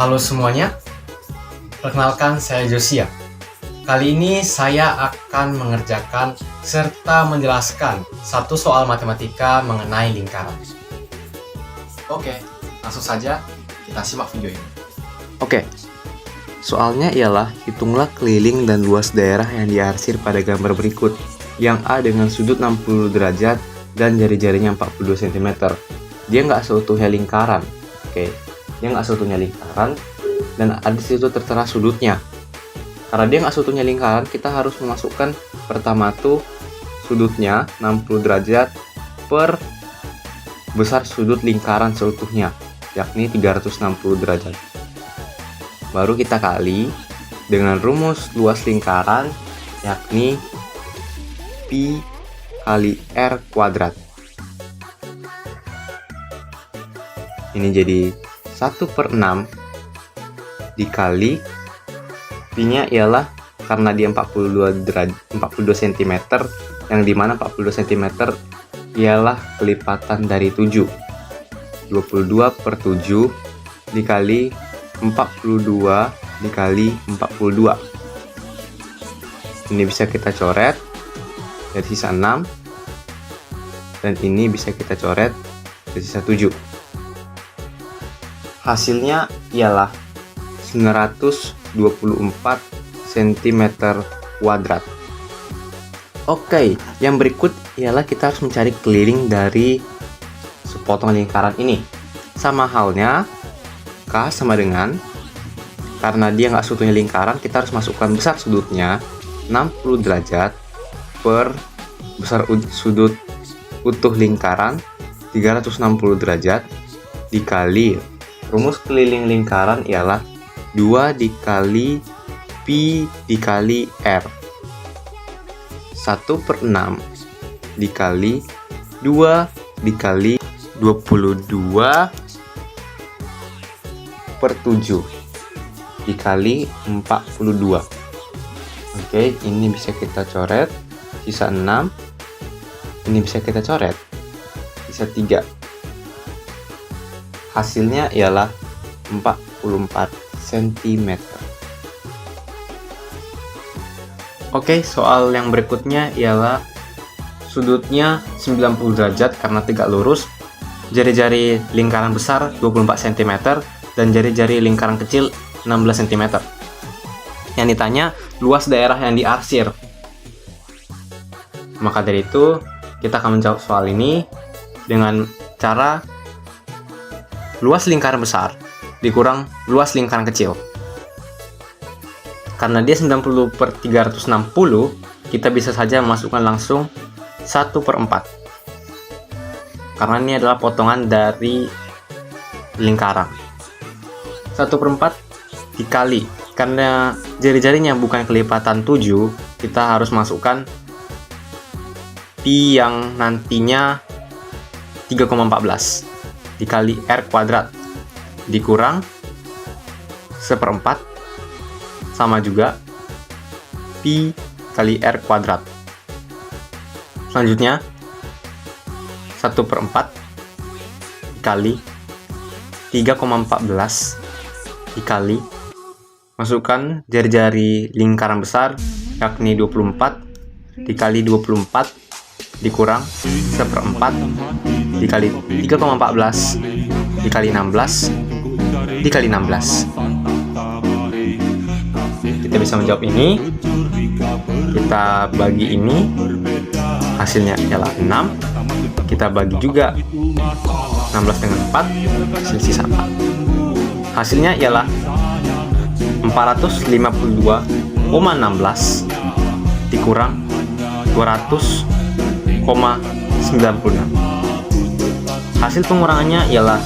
Halo semuanya, perkenalkan saya Josia. Kali ini saya akan mengerjakan serta menjelaskan satu soal matematika mengenai lingkaran. Oke, langsung saja kita simak video ini. Oke, soalnya ialah hitunglah keliling dan luas daerah yang diarsir pada gambar berikut, yang A dengan sudut 60 derajat dan jari-jarinya 42 cm. Dia nggak seutuhnya lingkaran. Oke, dia nggak seutuhnya lingkaran dan ada di situ tertera sudutnya. Karena dia nggak seutuhnya lingkaran, kita harus memasukkan pertama tuh sudutnya 60 derajat per besar sudut lingkaran seutuhnya, yakni 360 derajat. Baru kita kali dengan rumus luas lingkaran, yakni Pi kali R kuadrat. Ini jadi 1/6 dikali Pi-nya ialah karena dia 42 cm, yang dimana 42 cm ialah kelipatan dari 7. 22/7 dikali 42 dikali 42. Ini bisa kita coret dari sisa 6, dan ini bisa kita coret dari sisa 7. Hasilnya ialah 924 cm kuadrat. Oke, yang berikut ialah kita harus mencari keliling dari sepotong lingkaran ini. Sama halnya, K sama dengan, karena dia nggak seutuhnya lingkaran, kita harus masukkan besar sudutnya 60 derajat per besar sudut utuh lingkaran 360 derajat dikali rumus keliling lingkaran ialah 2 dikali Pi dikali R. 1/6 dikali 2 dikali 22/7 dikali 42. Oke, ini bisa kita coret sisa 6. Ini bisa kita coret sisa 3. Hasilnya ialah 44 cm. Oke, soal yang berikutnya ialah sudutnya 90 derajat karena tegak lurus, jari-jari lingkaran besar 24 cm, dan jari-jari lingkaran kecil 16 cm. Yang ditanya luas daerah yang diarsir. Maka dari itu, kita akan menjawab soal ini dengan cara luas lingkaran besar dikurang luas lingkaran kecil. Karena dia 90/360, kita bisa saja memasukkan langsung 1/4. Karena ini adalah potongan dari lingkaran. 1/4 dikali, karena jari-jarinya bukan kelipatan 7, kita harus masukkan Pi yang nantinya 3,14 dikali R kuadrat dikurang 1/4 sama juga Pi kali R kuadrat. Selanjutnya 1/4 dikali 3,14 dikali, masukkan jari-jari lingkaran besar yakni 24 dikali 24 dikurang 1/4 dikali 3,14 dikali 16 dikali 16. Kita bisa menjawab ini. Kita bagi ini, hasilnya ialah 6. Kita bagi juga 16 dengan 4, hasil sisa 4. Hasilnya ialah 452,16 dikurang 200,96. Hasil pengurangannya ialah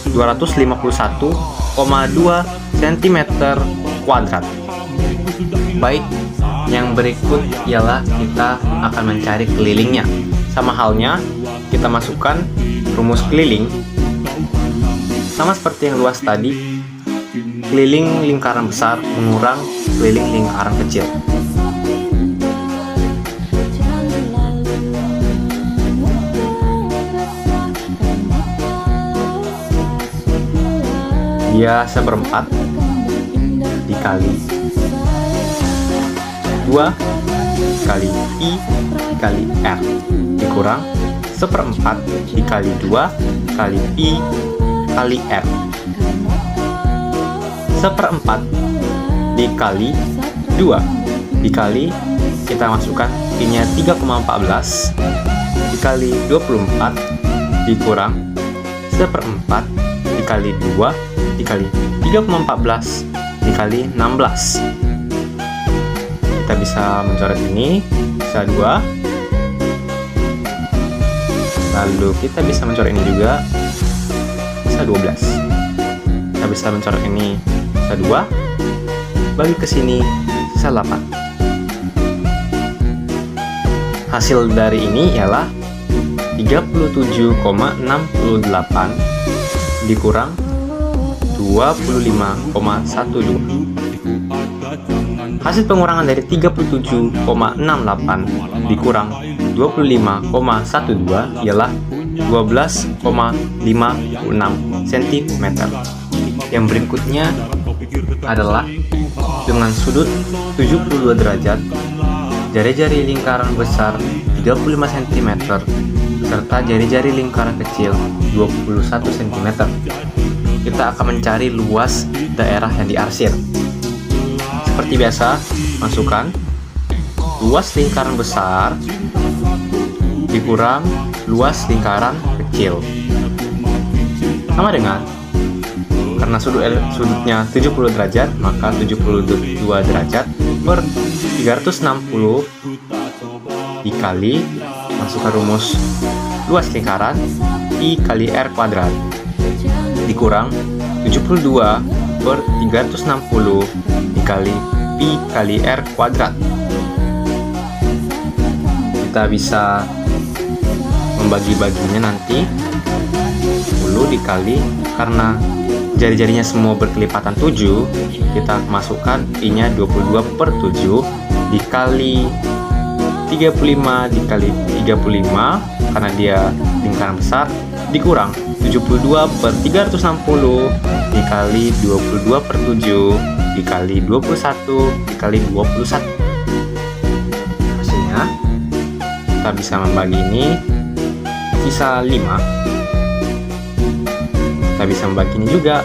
251,2 cm kuadrat. Baik, yang berikut ialah kita akan mencari kelilingnya. Sama halnya, kita masukkan rumus keliling. Sama seperti yang luas tadi, keliling lingkaran besar mengurang keliling lingkaran kecil. dia 1/4 dikali 2 dikali I dikali R dikurang 1/4 dikali 2 kali I kali R. 1/4 dikali 2 dikali, kita masukkan I-nya 3,14 dikali 24 dikurang 1/4 dikali 2 dikali 3,14 dikali 16. Kita bisa mencoret ini, sisa 2. Lalu kita bisa mencoret ini juga, sisa 12. Kita bisa mencoret ini, sisa 2. Bagi ke sini, sisa 8. Hasil dari ini ialah 37,68 dikurang 25,12. Hasil pengurangan dari 37,68 dikurang 25,12 ialah 12,56 cm. Yang berikutnya adalah dengan sudut 72 derajat, jari-jari lingkaran besar 35 cm serta jari-jari lingkaran kecil 21 cm. Kita akan mencari luas daerah yang diarsir. Seperti biasa, masukkan luas lingkaran besar dikurang luas lingkaran kecil. Sama dengan, karena sudutnya 70 derajat, maka 72 derajat per 360 dikali, masukkan rumus luas lingkaran I kali R kuadrat dikurang 72 per 360 dikali Pi kali R kuadrat. Kita bisa membagi-baginya nanti 10 dikali, karena jari-jarinya semua berkelipatan 7, kita masukkan I-nya 22 per 7 dikali 35 dikali 35 karena dia lingkaran besar dikurang 72 per 360 dikali 22 per 7 dikali 21 dikali 21. Hasilnya kita bisa membagi ini sisa 5. Kita bisa membagi ini juga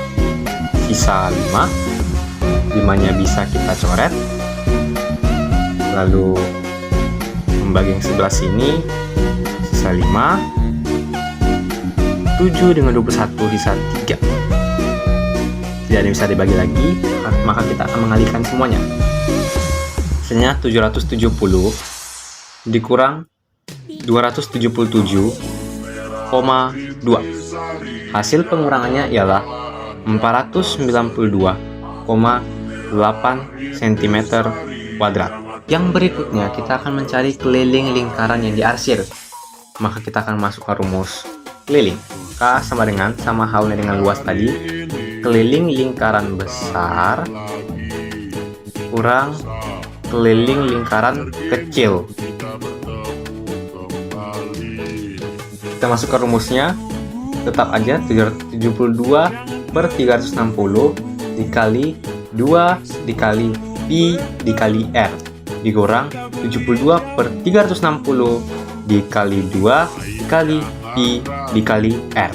sisa 5. 5-nya bisa kita coret, lalu membagi yang sebelah sini sisa 5, 7 dengan 21 sisa 3. Tidak ada yang bisa dibagi lagi, maka kita akan mengalihkan semuanya. Hasilnya 770 dikurang 277,2. Hasil pengurangannya ialah 492,8 cm kuadrat. Yang berikutnya kita akan mencari keliling lingkaran yang diarsir. Maka kita akan masukkan rumus keliling. K sama dengan, sama halnya dengan luas tadi, keliling lingkaran besar kurang keliling lingkaran kecil. Kita masukkan rumusnya, tetap aja 772 per 360 dikali 2 dikali Pi dikali R dikurang 72 per 360 dikali 2 dikali Pi dikali R.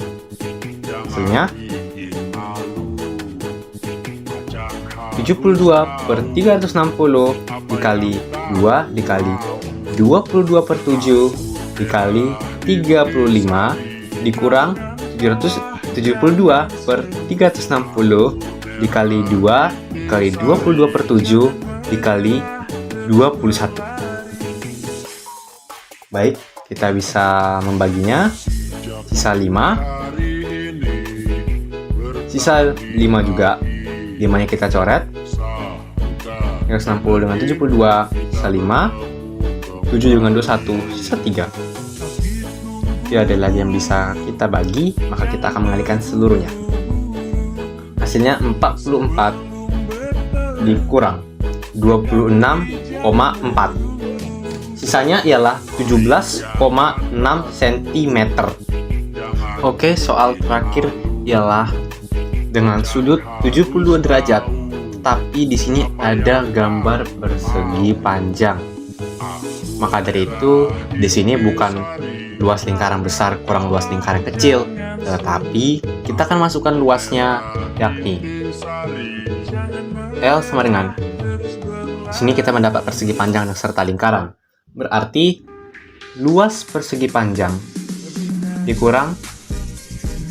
Hasilnya 72 per 360 dikali 2 dikali 22 per 7 dikali 35 dikurang 772 per 360 dikali 2 dikali 22 per 7 dikali 21. Baik, kita bisa membaginya sisa 5. Sisa 5 juga. 5-nya kita coret. 360 dengan 72 sisa 5. 7 dengan 21 sisa 3. Tidak ada lagi yang bisa kita bagi, maka kita akan mengalihkan seluruhnya. Hasilnya 44 dikurang 26,4. Sisanya ialah 17,6 cm. Oke, soal terakhir ialah dengan sudut 72 derajat, tapi di sini ada gambar persegi panjang. Maka dari itu, di sini bukan luas lingkaran besar kurang luas lingkaran kecil, tetapi kita akan masukkan luasnya, yakni L sama dengan, di sini kita mendapat persegi panjang serta lingkaran. Berarti luas persegi panjang dikurang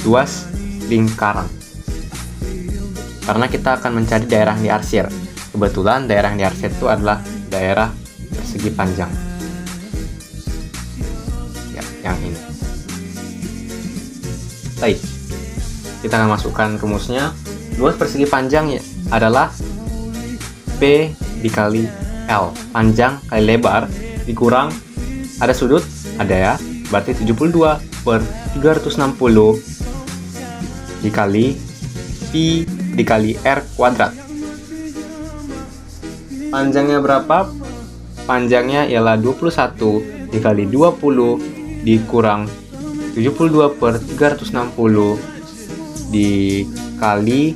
luas lingkaran. Karena kita akan mencari daerah yang diarsir. Kebetulan daerah yang diarsir itu adalah daerah persegi panjang. Ya, yang ini. Baik. Kita akan masukkan rumusnya. Luas persegi panjang ya adalah P dikali L. Panjang kali lebar dikurang, ada sudut, ada ya, berarti 72 per 360 dikali Pi dikali R kuadrat. Panjangnya berapa? Panjangnya ialah 21 dikali 20 dikurang 72 per 360 dikali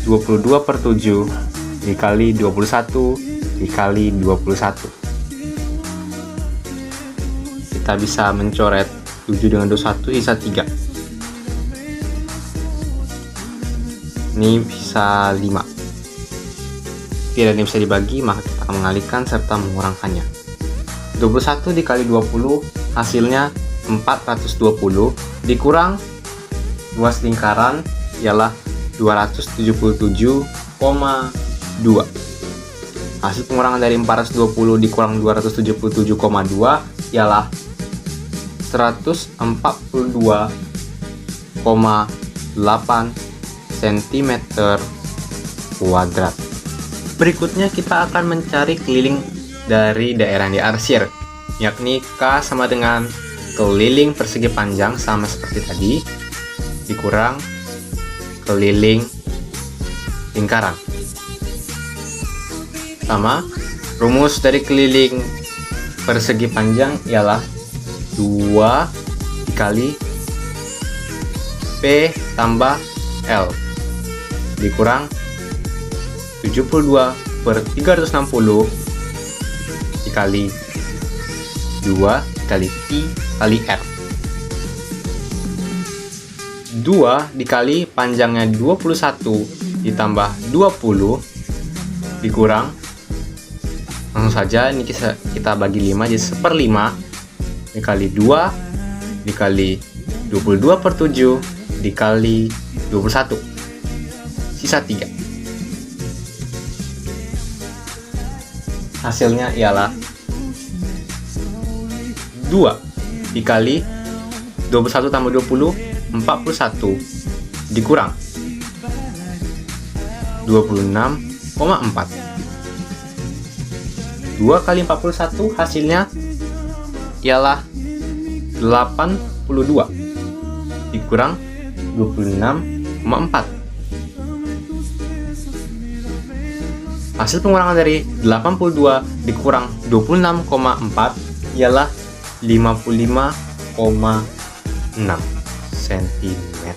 22 per 7 dikali 21 dikali 21. Kita bisa mencoret 7 dengan 21 sisa 3. Ini bisa 5. Tidak ini bisa dibagi, maka kita akan mengalihkan serta mengurangkannya. 21 dikali 20 hasilnya 420 dikurang luas lingkaran ialah 277,2. Hasil pengurangan dari 420 dikurang 277,2 ialah 142,8 cm kuadrat. Berikutnya kita akan mencari keliling dari daerah yang diarsir, yakni K sama dengan keliling persegi panjang sama seperti tadi dikurang keliling lingkaran. Sama, rumus dari keliling persegi panjang ialah 2 dikali P tambah L dikurang 72 per 360 dikali 2 dikali Pi kali R. 2 dikali panjangnya 21 ditambah 20 dikurang, langsung saja ini kita bagi 5 jadi 1/5 dikali 2 dikali 22 per 7 dikali 21 sisa 3. Hasilnya ialah 2 dikali 21 tambah 20 41 dikurang 26,4. 2 kali 41 hasilnya ialah 82 dikurang 26,4. Hasil pengurangan dari 82 dikurang 26,4 ialah 55,6 cm.